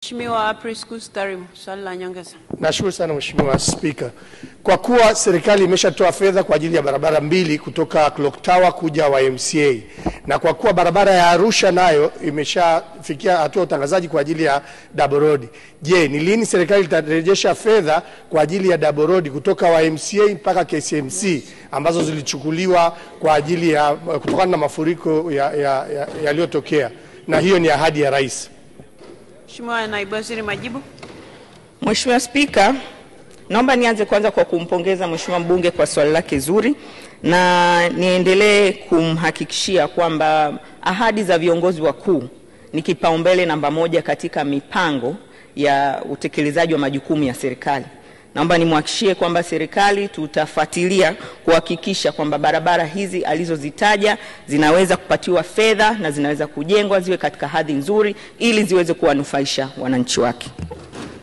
Mheshimiwa Priscus Tarimo, swali la nyongeza. Nashukuru sana Mheshimiwa Speaker. Kwa kuwa serikali imeshatoa fedha kwa ajili ya barabara mbili kutoka Clock Tower kuja YMCA, na kwa kuwa barabara ya Arusha nayo imeshafikia hatua utangazaji kwa ajili ya double road, je, ni lini serikali itarejesha fedha kwa ajili ya double road kutoka YMCA mpaka KCMC ambazo zilichukuliwa kwa ajili ya kutokana na mafuriko yaliyotokea, na hiyo ni ahadi ya Rais? Mheshimiwa Naibu Waziri, majibu. Mheshimiwa Spika, naomba nianze kwanza kwa kumpongeza Mheshimiwa mbunge kwa swali lake zuri, na niendelee kumhakikishia kwamba ahadi za viongozi wakuu ni kipaumbele namba 1 katika mipango ya utekelezaji wa majukumu ya serikali. Naomba nimhakikishie kwamba serikali tutafuatilia kuhakikisha kwamba barabara hizi alizozitaja zinaweza kupatiwa fedha na zinaweza kujengwa ziwe katika hadhi nzuri ili ziweze kuwanufaisha wananchi wake.